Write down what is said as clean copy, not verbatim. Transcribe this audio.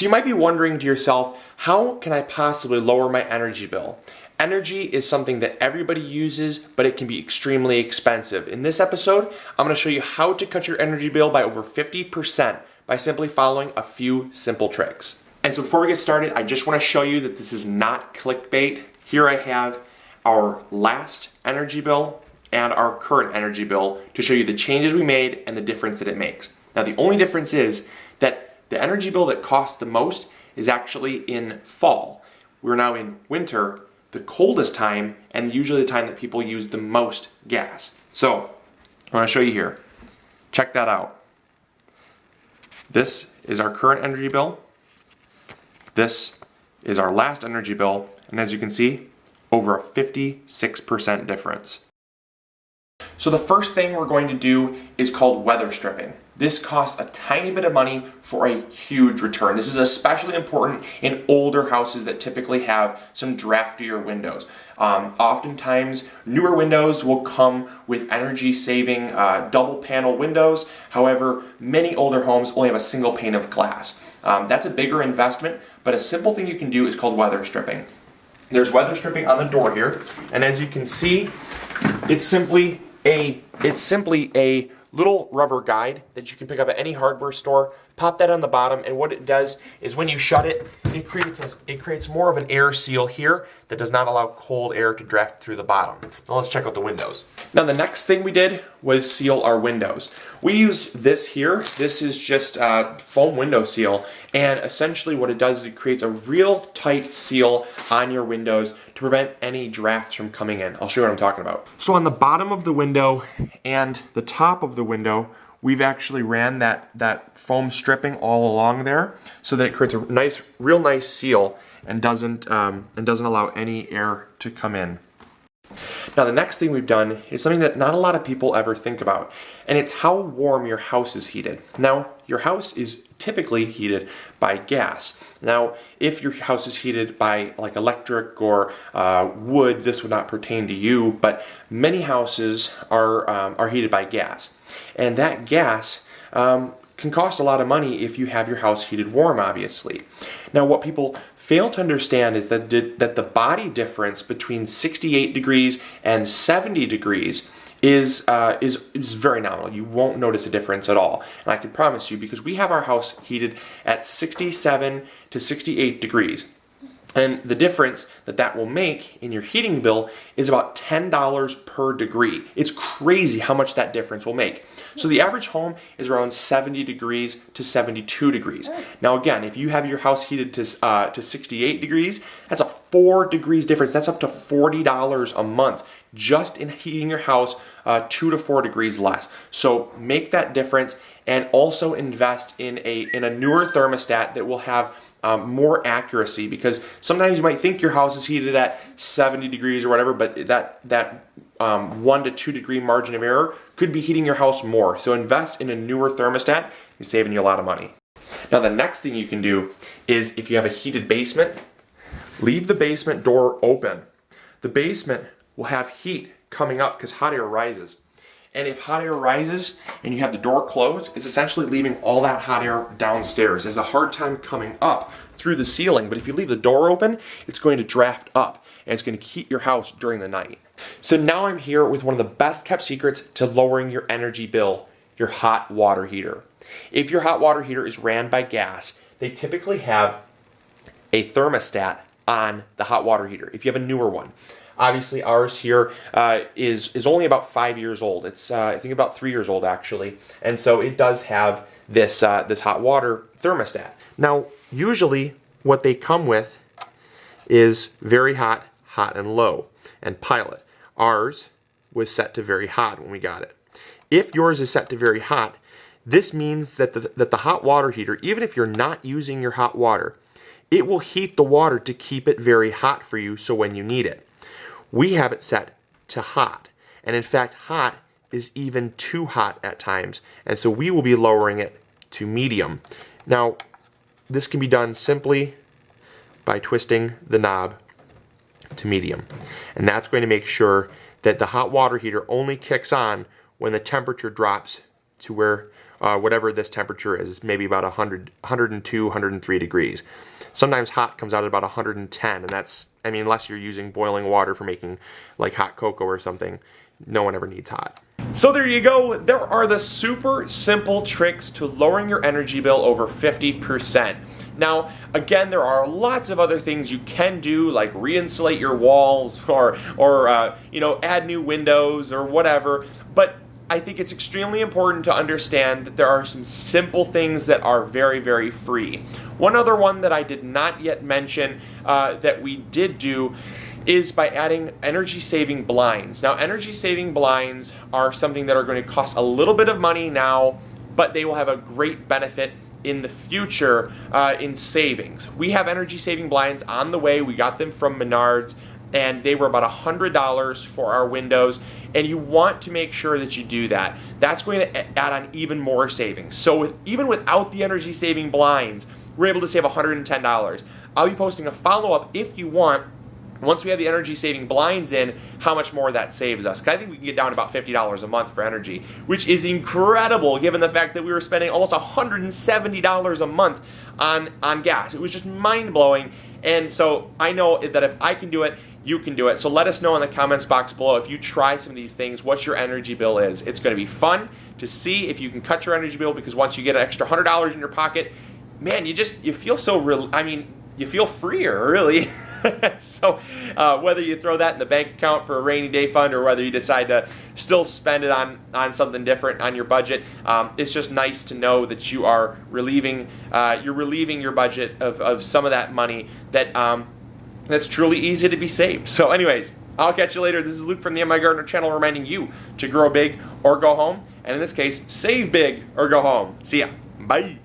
So you might be wondering to yourself, how can I possibly lower my energy bill? Energy is something that everybody uses, but it can be extremely expensive. In this episode, I'm going to show you how to cut your energy bill by over 50% by simply following a few simple tricks. And so before we get started, I just want to show you that this is not clickbait. Here I have our last energy bill and our current energy bill to show you the changes we made and the difference that it makes. Now the only difference is that the energy bill that costs the most is actually in fall. We're now in winter, the coldest time, and usually the time that people use the most gas. So I want to show you here. Check that out. This is our current energy bill. This is our last energy bill, and as you can see, over a 56% difference. So the first thing we're going to do is called weather stripping. This costs a tiny bit of money for a huge return. This is especially important in older houses that typically have some draftier windows. Oftentimes, newer windows will come with energy-saving double panel windows. However, many older homes only have a single pane of glass. That's a bigger investment, but a simple thing you can do is called weather stripping. There's weather stripping on the door here, and as you can see, it's simply a little rubber guide that you can pick up at any hardware store. Pop that on the bottom, and what it does is when you shut it, it creates more of an air seal here that does not allow cold air to draft through the bottom. Now let's check out the windows. Now the next thing we did was seal our windows. We use this here. This is just foam window seal, and essentially what it does is it creates a real tight seal on your windows to prevent any drafts from coming in. I'll show you what I'm talking about. So on the bottom of the window and the top of the window, we've actually ran that foam stripping all along there so that it creates a real nice seal and doesn't allow any air to come in. Now the next thing we've done is something that not a lot of people ever think about, and it's how warm your house is heated. Now your house is typically heated by gas. Now if your house is heated by like electric or wood, this would not pertain to you, but many houses are heated by gas. And that gas can cost a lot of money if you have your house heated warm, obviously. Now what people fail to understand is that the body difference between 68 degrees and 70 degrees is very nominal. You won't notice a difference at all. And I can promise you, because we have our house heated at 67 to 68 degrees. And the difference that will make in your heating bill is about $10 per degree. It's crazy how much that difference will make. So the average home is around 70 degrees to 72 degrees. Now again, if you have your house heated to 68 degrees, that's a 4 degrees difference. That's up to $40 a month just in heating your house 2 to 4 degrees less. So make that difference, and also invest in a newer thermostat that will have more accuracy, because sometimes you might think your house is heated at 70 degrees or whatever, but that 1 to 2 degree margin of error could be heating your house more. So invest in a newer thermostat. You're saving you a lot of money. Now the next thing you can do is, if you have a heated basement, leave the basement door open. The basement will have heat coming up because hot air rises. And if hot air rises and you have the door closed, it's essentially leaving all that hot air downstairs. It has a hard time coming up through the ceiling, but if you leave the door open, it's going to draft up, and it's going to heat your house during the night. So now I'm here with one of the best kept secrets to lowering your energy bill, your hot water heater. If your hot water heater is ran by gas, they typically have a thermostat on the hot water heater if you have a newer one. Obviously, ours here is only about 5 years old. It's I think about 3 years old actually, and so it does have this hot water thermostat. Now, usually what they come with is very hot, hot and low, and pilot. Ours was set to very hot when we got it. If yours is set to very hot, this means that the hot water heater, even if you're not using your hot water, it will heat the water to keep it very hot for you, so when you need it. We have it set to hot, and in fact hot is even too hot at times, and so we will be lowering it to medium. Now this can be done simply by twisting the knob to medium, and that's going to make sure that the hot water heater only kicks on when the temperature drops to where whatever this temperature is, maybe about 100, 102, 103 degrees. Sometimes hot comes out at about 110, and that's, I mean, unless you're using boiling water for making like hot cocoa or something, no one ever needs hot. So there you go. There are the super simple tricks to lowering your energy bill over 50%. Now, again, there are lots of other things you can do, like re-insulate your walls or add new windows or whatever. But I think it's extremely important to understand that there are some simple things that are very, very free. One other one that I did not yet mention that we did do is by adding energy-saving blinds. Now, energy-saving blinds are something that are going to cost a little bit of money now, but they will have a great benefit in the future in savings. We have energy-saving blinds on the way. We got them from Menards, and they were about $100 for our windows, and you want to make sure that you do that. That's going to add on even more savings. So even without the energy-saving blinds, we're able to save $110. I'll be posting a follow-up if you want, once we have the energy-saving blinds in, how much more that saves us. 'Cause I think we can get down to about $50 a month for energy, which is incredible given the fact that we were spending almost $170 a month on gas. It was just mind-blowing. And so I know that if I can do it, you can do it. So let us know in the comments box below if you try some of these things, what your energy bill is. It's going to be fun to see if you can cut your energy bill, because once you get an extra $100 in your pocket, man, you feel so real. I mean, you feel freer, really. So whether you throw that in the bank account for a rainy day fund or whether you decide to still spend it on something different on your budget, it's just nice to know that you are relieving your budget of some of that money that's truly easy to be saved. So anyways, I'll catch you later. This is Luke from the My Gardener channel reminding you to grow big or go home, and in this case, save big or go home. See ya. Bye.